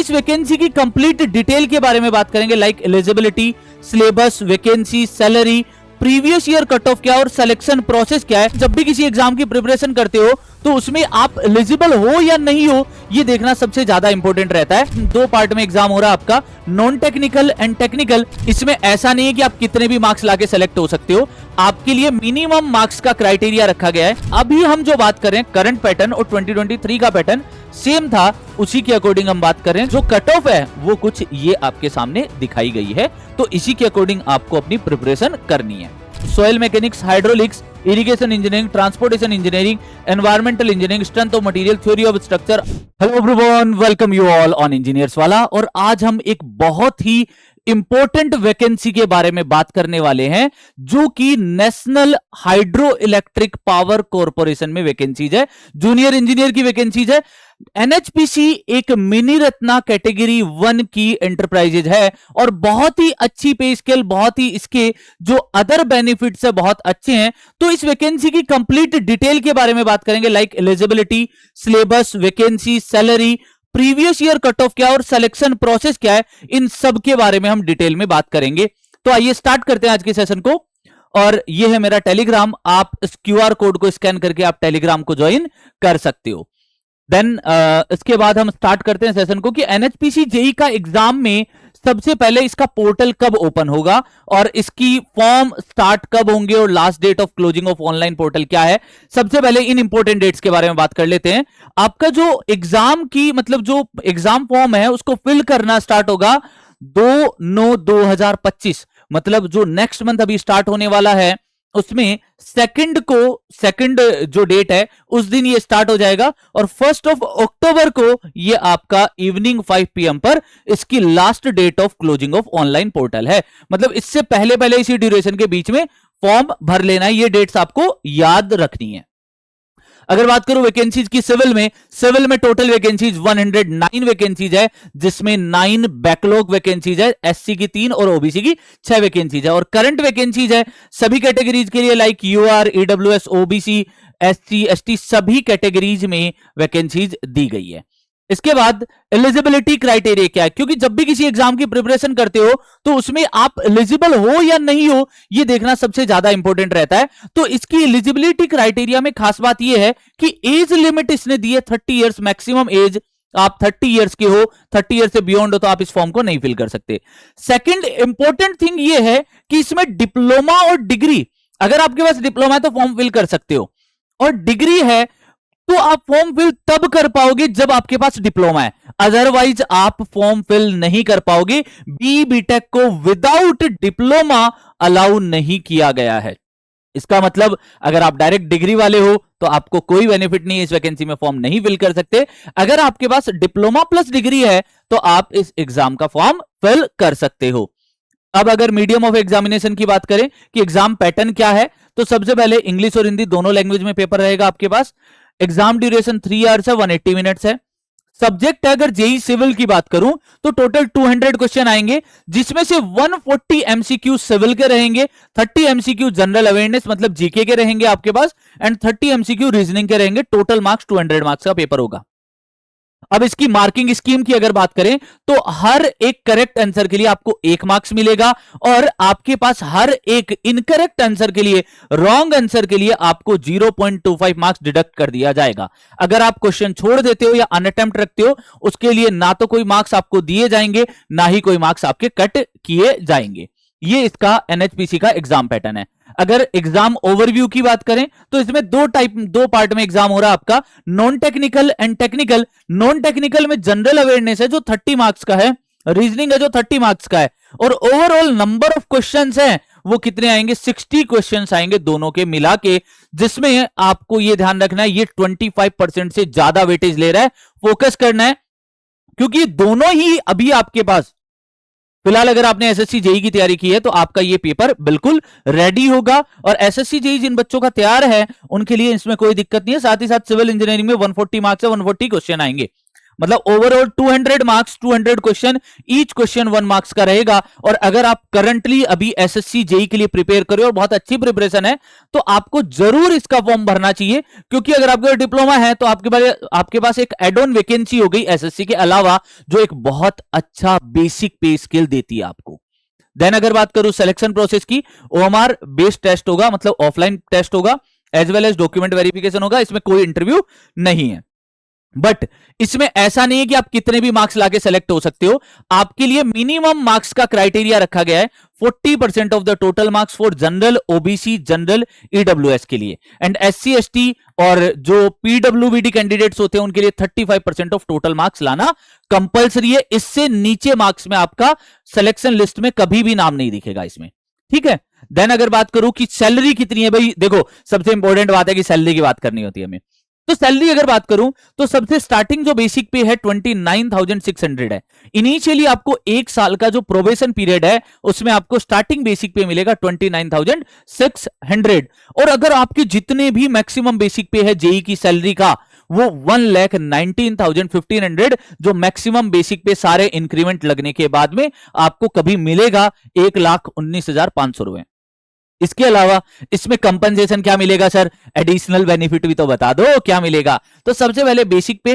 इस वैकेंसी की complete detail के बारे में बात करेंगे, like eligibility, syllabus, vacancy, salary, previous year cut off क्या और सिलेक्शन प्रोसेस क्या है। जब भी किसी एग्जाम की प्रिपरेशन करते हो तो उसमें आप एलिजिबल हो या नहीं हो ये देखना सबसे ज्यादा इंपॉर्टेंट रहता है। दो पार्ट में एग्जाम हो रहा है आपका, नॉन टेक्निकल एंड टेक्निकल। इसमें ऐसा नहीं है कि आप कितने भी मार्क्स लाके सेलेक्ट हो सकते हो, आपके लिए मिनिमम मार्क्स का क्राइटेरिया रखा गया है। अभी हम जो बात करें करंट पैटर्न और 2023 का पैटर्न सेम था, उसी के अकॉर्डिंग हम बात करें। जो कट ऑफ है वो कुछ ये आपके सामने दिखाई गई है, तो इसी के अकॉर्डिंग आपको अपनी प्रिपरेशन करनी है। Soil mechanics, hydraulics, irrigation engineering, transportation engineering, environmental engineering, strength of material, theory of structure. Hello everyone, welcome you all on engineers वाला। और आज हम एक बहुत ही इंपॉर्टेंट वैकेंसी के बारे में बात करने वाले हैं, जो कि national hydro electric power corporation में वैकेंसीज है, जूनियर इंजीनियर की वैकेंसीज है। एनएचपीसी एक मिनी रत्ना कैटेगरी 1 की एंटरप्राइजेज है और बहुत ही अच्छी पे स्केल, बहुत ही इसके जो अदर बेनिफिट्स है बहुत अच्छे हैं। तो इस वैकेंसी की कंप्लीट डिटेल के बारे में बात करेंगे, like eligibility, syllabus, vacancy, salary, previous year cut off क्या और सिलेक्शन प्रोसेस क्या है, इन सब के बारे में हम डिटेल में बात करेंगे। तो आइए स्टार्ट करते हैं आज के सेशन को। और ये है मेरा टेलीग्राम, आप इस क्यूआर कोड को स्कैन करके आप टेलीग्राम को ज्वाइन कर सकते हो। देन इसके बाद हम स्टार्ट करते हैं सेशन को कि एनएचपीसी जेई का एग्जाम में सबसे पहले इसका पोर्टल कब ओपन होगा और इसकी फॉर्म स्टार्ट कब होंगे और last date of closing of online portal क्या है। सबसे पहले इन इंपॉर्टेंट डेट्स के बारे में बात कर लेते हैं। आपका जो एग्जाम की मतलब जो एग्जाम फॉर्म है उसको फिल करना स्टार्ट होगा 2/9/2025, मतलब जो नेक्स्ट मंथ अभी स्टार्ट होने वाला है उसमें सेकंड जो डेट है उस दिन ये स्टार्ट हो जाएगा और 1 अक्टूबर को ये आपका इवनिंग 5 PM पर इसकी last date of closing of online portal है। मतलब इससे पहले पहले इसी ड्यूरेशन के बीच में फॉर्म भर लेना है, ये डेट्स आपको याद रखनी है। अगर बात करूं वैकेंसीज की, सिविल में टोटल वैकेंसीज 109 वैकेंसीज है, जिसमें 9 बैकलॉग वैकेंसीज है, एससी की 3 और ओबीसी की 6 वैकेंसीज है। और करंट वैकेंसीज है सभी कैटेगरीज के लिए, like UR, EWS, OBC, SC, ST, सभी कैटेगरीज में वैकेंसीज दी गई है। इसके बाद एलिजिबिलिटी क्राइटेरिया क्या है, क्योंकि जब भी किसी एग्जाम की प्रिपरेशन करते हो तो उसमें आप एलिजिबल हो या नहीं हो ये देखना सबसे ज्यादा इंपॉर्टेंट रहता है। तो इसकी एलिजिबिलिटी क्राइटेरिया में खास बात यह है कि एज लिमिट इसने दी है 30 इयर्स मैक्सिमम एज। आप 30 इयर्स के हो, 30 इयर्स से बियॉन्ड हो तो आप इस फॉर्म को नहीं फिल कर सकते। सेकंड इंपॉर्टेंट थिंग यह है कि इसमें डिप्लोमा और डिग्री, अगर आपके पास डिप्लोमा है तो फॉर्म फिल कर सकते हो, और डिग्री है तो आप फॉर्म फिल तब कर पाओगे जब आपके पास डिप्लोमा है, अदरवाइज आप फॉर्म फिल नहीं कर पाओगे। बीटेक को विदाउट डिप्लोमा अलाउ नहीं किया गया है। इसका मतलब अगर आप डायरेक्ट डिग्री वाले हो तो आपको कोई बेनिफिट नहीं है, इस वैकेंसी में फॉर्म नहीं फिल कर सकते। अगर आपके पास डिप्लोमा प्लस डिग्री है तो आप इस एग्जाम का फॉर्म फिल कर सकते हो। अब अगर मीडियम ऑफ एग्जामिनेशन की बात करें कि एग्जाम पैटर्न क्या है, तो सबसे पहले इंग्लिश और हिंदी दोनों लैंग्वेज में पेपर रहेगा आपके पास। एग्जाम ड्यूरेशन 3 आवर्स है, 180 मिनट्स है। सब्जेक्ट है, अगर जेई सिविल की बात करूं तो टोटल 200 क्वेश्चन आएंगे, जिसमें से 140 एमसीक्यू सिविल के रहेंगे, 30 एमसीक्यू जनरल अवेयरनेस मतलब जीके के रहेंगे आपके पास, एंड 30 एमसीक्यू रीजनिंग के रहेंगे। टोटल मार्क्स 200 मार्क्स का पेपर होगा। अब इसकी मार्किंग स्कीम की अगर बात करें तो हर एक करेक्ट आंसर के लिए आपको 1 मार्क्स मिलेगा और आपके पास हर एक इनकरेक्ट आंसर के लिए, रॉन्ग आंसर के लिए आपको 0.25 मार्क्स डिडक्ट कर दिया जाएगा। अगर आप क्वेश्चन छोड़ देते हो या अनअटेम्प्ट रखते हो उसके लिए ना तो कोई मार्क्स आपको दिए जाएंगे ना ही कोई मार्क्स आपके कट किए जाएंगे। ये इसका एनएचपीसी का एग्जाम पैटर्न है। अगर एग्जाम ओवरव्यू की बात करें तो इसमें दो पार्ट में एग्जाम हो रहा है आपका, non technical and technical. Non technical में जनरल अवेयरनेस है जो 30 मार्क्स का है, रीजनिंग है जो 30 मार्क्स का है, और ओवरऑल नंबर ऑफ क्वेश्चंस हैं वो कितने आएंगे, 60 क्वेश्चंस आएंगे दोनों के मिला के, जिसमें आपको ये ध्यान रखना है ये 25% से ज्यादा वेटेज ले रहा है। फोकस करना है क्योंकि दोनों ही अभी आपके पास, फिलहाल अगर आपने एसएससी जेई की तैयारी की है तो आपका ये पेपर बिल्कुल रेडी होगा। और एसएससी जेई जिन बच्चों का तैयार है उनके लिए इसमें कोई दिक्कत नहीं है। साथ ही साथ सिविल इंजीनियरिंग में 140 मार्क्स है, 140 क्वेश्चन आएंगे। मतलब overall 200 marks, 200 question, each question 1 marks का रहेगा। और अगर आप करंटली अभी एसएससी जेई के लिए प्रिपेयर कर रहे हो और बहुत अच्छी प्रिपरेशन है, तो आपको जरूर इसका फॉर्म भरना चाहिए, क्योंकि अगर आपका डिप्लोमा है तो आपके पास एक एड ऑन वैकेंसी हो गई एसएससी के अलावा, जो एक बहुत अच्छा बेसिक पे स्किल देती है आपको। देन अगर बात करूं सिलेक्शन प्रोसेस की, ओएमआर बेस्ड टेस्ट होगा, मतलब ऑफलाइन टेस्ट होगा, as well as document verification होगा, इसमें कोई इंटरव्यू नहीं है। बट इसमें ऐसा नहीं है कि आप कितने भी मार्क्स लाके सेलेक्ट हो सकते हो, आपके लिए मिनिमम मार्क्स का क्राइटेरिया रखा गया है 40% of the total marks for general, OBC, general, EWS के लिए, एंड एससी एसटी और जो पीडब्ल्यूबीडी कैंडिडेट्स होते हैं उनके लिए 35% ऑफ टोटल मार्क्स लाना कंपलसरी है। इससे नीचे मार्क्स में आपका सिलेक्शन लिस्ट में कभी भी नाम नहीं दिखेगा इसमें, ठीक है। देन अगर बात करूं कि सैलरी कितनी है, भाई देखो सबसे इंपॉर्टेंट बात है कि सैलरी की बात करनी होती है हमें। तो सैलरी अगर बात करूं तो सबसे स्टार्टिंग जो बेसिक पे है 29,600 है। इनिशियली आपको एक साल का जो प्रोबेशन पीरियड है उसमें आपको स्टार्टिंग बेसिक पे मिलेगा 29,600। और अगर आपके जितने भी मैक्सिमम बेसिक पे है जेई की सैलरी का, वो 1,19,1500 जो मैक्सिमम बेसिक पे सारे इंक्रीमेंट लगने के बाद में आपको कभी मिलेगा 1,19,500 रुपए। इसके अलावा इसमें कंपनसेशन क्या मिलेगा सर, एडिशनल बेनिफिट भी तो बता दो क्या मिलेगा। तो सबसे पहले basic pay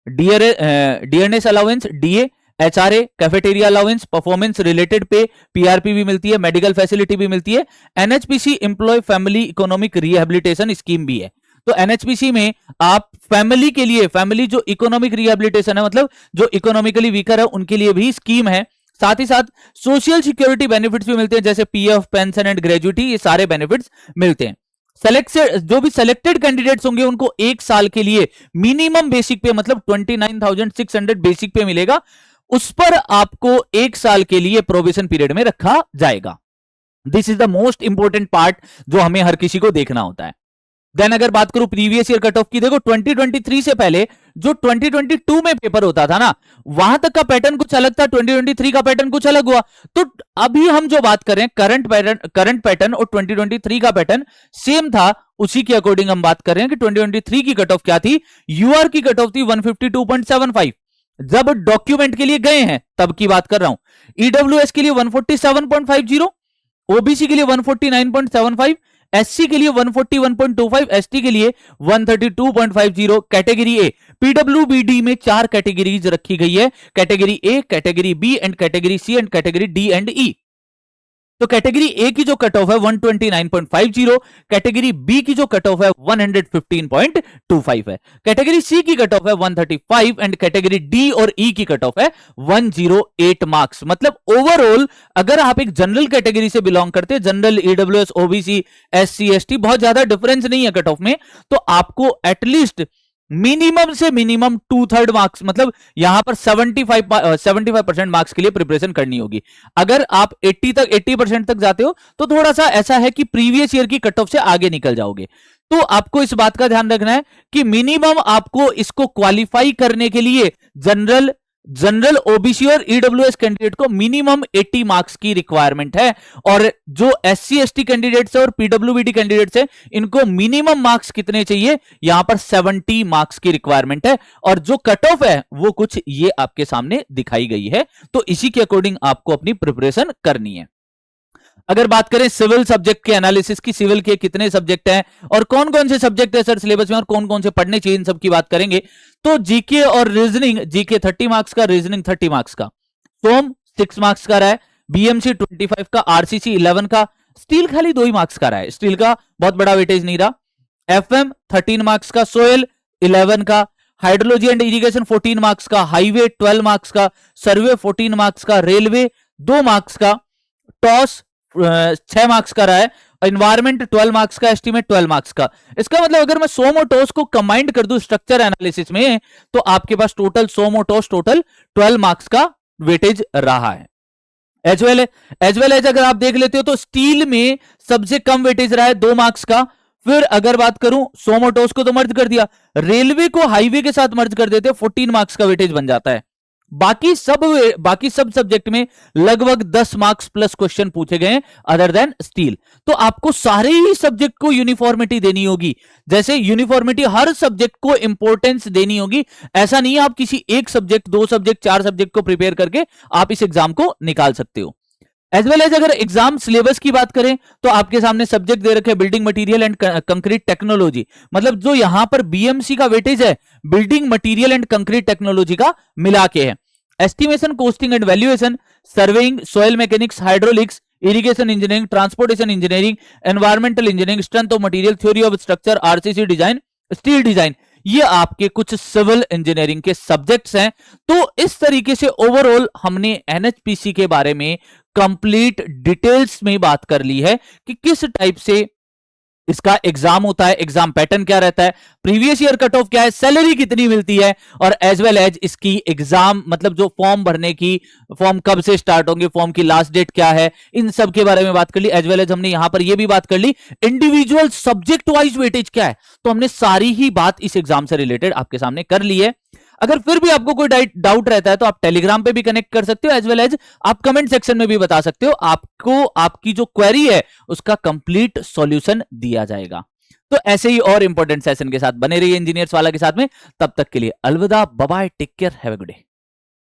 dearness allowance, DA, HRA, cafeteria allowance, performance related pay, PRP भी मिलती है, मेडिकल फैसिलिटी भी मिलती है, NHPC employ family economic rehabilitation scheme भी है। तो एनएचपीसी में आप फैमिली के लिए, फैमिली जो इकोनॉमिक रिहेबिलिटेशन है, मतलब जो इकोनॉमिकली वीकर है उनके लिए भी स्कीम है। साथ ही साथ सोशल सिक्योरिटी बेनिफिट्स भी मिलते हैं, जैसे पीएफ, पेंशन एंड ग्रेजुइटी, ये सारे बेनिफिट्स मिलते हैं। जो भी सिलेक्टेड कैंडिडेट्स होंगे उनको एक साल के लिए मिनिमम बेसिक पे, मतलब 29,600 बेसिक पे मिलेगा, उस पर आपको एक साल के लिए प्रोबेशन पीरियड में रखा जाएगा। This is the most important part जो हमें हर किसी को देखना होता है। देन अगर बात करूं प्रीवियस ईयर कट ऑफ की, देखो 2023 से पहले जो 2022 में पेपर होता था ना, वहां तक का पैटर्न कुछ अलग था, 2023 का पैटर्न कुछ अलग हुआ। तो अभी हम जो बात कर रहे हैं करंट पैटर्न और 2023 का पैटर्न सेम था, उसी के अकॉर्डिंग हम बात कर रहे हैं कि 2023 की कट ऑफ क्या थी। यूआर की कट ऑफ थी 152.75, जब डॉक्यूमेंट के लिए गए हैं तब की बात कर रहा हूं। ईडब्ल्यूएस के लिए 147.50, ओबीसी के लिए 149.75, एससी के लिए 141.25, एसटी के लिए 132.50। कैटेगरी ए, पीडब्ल्यूबीडी में 4 कैटेगरीज रखी गई है, category A, category B and category C and category D and E. तो कैटेगरी ए की जो कट ऑफ है 129.50, कैटेगरी बी की जो कट ऑफ है 115.25 है, कैटेगरी सी की कट ऑफ है 135 एंड कैटेगरी डी और ई की कट ऑफ है 108 मार्क्स। मतलब ओवरऑल अगर आप एक जनरल कैटेगरी से बिलोंग करते हैं, general, EWS, OBC, SC, ST, बहुत ज्यादा डिफरेंस नहीं है कट ऑफ में, तो आपको एटलीस्ट मिनिमम से मिनिमम 2/3 मार्क्स, मतलब यहां पर 75% मार्क्स के लिए प्रिपरेशन करनी होगी। अगर आप 80% तक जाते हो तो थोड़ा सा ऐसा है कि प्रीवियस ईयर की कट ऑफ से आगे निकल जाओगे। तो आपको इस बात का ध्यान रखना है कि मिनिमम आपको इसको क्वालिफाई करने के लिए जनरल, ओबीसी और ईडब्ल्यूएस कैंडिडेट को मिनिमम 80 मार्क्स की रिक्वायरमेंट है, और जो एससी एसटी कैंडिडेट्स है और पीडब्ल्यूबीडी कैंडिडेट्स है इनको मिनिमम मार्क्स कितने चाहिए, यहां पर 70 मार्क्स की रिक्वायरमेंट है, और जो कट ऑफ है वो कुछ ये आपके सामने दिखाई गई है। तो इसी के अकॉर्डिंग आपको अपनी प्रिपरेशन करनी है। अगर बात करें सिविल सब्जेक्ट के एनालिसिस की, सिविल के कितने सब्जेक्ट हैं और कौन कौन से सब्जेक्ट है सर सिलेबस में और कौन कौन से पढ़ने चाहिए, इन सब की बात करेंगे। तो जीके और रीजनिंग, जीके 30 मार्क्स का, रीजनिंग 30 मार्क्स का, सोम 6 मार्क्स का रहा है, बीएमसी 25 का, आरसीसी 11 का, स्टील खाली 2 ही मार्क्स का रहा है, स्टील का बहुत बड़ा वेटेज नहीं रहा, एफएम 13 मार्क्स का, सोयल 11 का, हाइड्रोलॉजी एंड इरिगेशन 14 मार्क्स का, हाईवे 12 मार्क्स का, सर्वे 14 मार्क्स का, रेलवे 2 मार्क्स का, टॉस 6 मार्क्स का रहा है, एनवायरमेंट 12 मार्क्स का, एस्टीमेट 12 मार्क्स का। इसका मतलब अगर मैं सोम और टॉस को कंबाइंड कर दूं स्ट्रक्चर एनालिसिस में, तो आपके पास टोटल सोम और टॉस टोटल 12 मार्क्स का वेटेज रहा है। एज वेल एज अगर आप देख लेते हो तो स्टील में सबसे कम वेटेज रहा है 2 मार्क्स का। फिर अगर बात करूं सोम और टॉस को तो मर्ज कर दिया, रेलवे को हाईवे के साथ मर्ज कर देते 14 मार्क्स का वेटेज बन जाता है। बाकी सब सब्जेक्ट में लगभग 10 मार्क्स प्लस क्वेश्चन पूछे गए हैं अदर देन स्टील। तो आपको सारे ही सब्जेक्ट को यूनिफॉर्मिटी देनी होगी, जैसे यूनिफॉर्मिटी हर सब्जेक्ट को इंपॉर्टेंस देनी होगी। ऐसा नहीं है आप किसी एक सब्जेक्ट, 2 सब्जेक्ट, 4 सब्जेक्ट को प्रिपेयर करके आप इस एग्जाम को निकाल सकते हो। एज वेल एज अगर एग्जाम सिलेबस की बात करें तो आपके सामने सब्जेक्ट दे रखे building material and concrete technology, मतलब जो यहां पर बीएमसी का वेटेज है building material and concrete technology का मिला के है। Estimation, costing and valuation, surveying, soil mechanics, hydraulics, irrigation engineering, transportation engineering, environmental engineering, strength of material, theory of structure, RCC design, steel design, ये आपके कुछ civil engineering के subjects हैं। तो इस तरीके से ओवरऑल हमने एनएचपीसी के बारे में कंप्लीट डिटेल्स में बात कर ली है कि किस टाइप से इसका एग्जाम होता है, एग्जाम पैटर्न क्या रहता है, प्रीवियस ईयर कट ऑफ क्या है, सैलरी कितनी मिलती है, और एज वेल एज इसकी एग्जाम मतलब जो फॉर्म भरने की, फॉर्म कब से स्टार्ट होंगे, फॉर्म की लास्ट डेट क्या है, इन सब के बारे में बात कर ली। एज वेल एज हमने यहां पर यह भी बात कर ली इंडिविजुअल सब्जेक्ट वाइज वेटेज क्या है। तो हमने सारी ही बात इस एग्जाम से रिलेटेड आपके सामने कर ली है। अगर फिर भी आपको कोई डाउट रहता है तो आप टेलीग्राम पे भी कनेक्ट कर सकते हो, एज वेल एज आप कमेंट सेक्शन में भी बता सकते हो, आपको आपकी जो क्वेरी है उसका कंप्लीट सॉल्यूशन दिया जाएगा। तो ऐसे ही और इंपॉर्टेंट सेशन के साथ बने रहिए इंजीनियर्स वाला के साथ में। तब तक के लिए अलविदा, bye bye, take care, have a good day.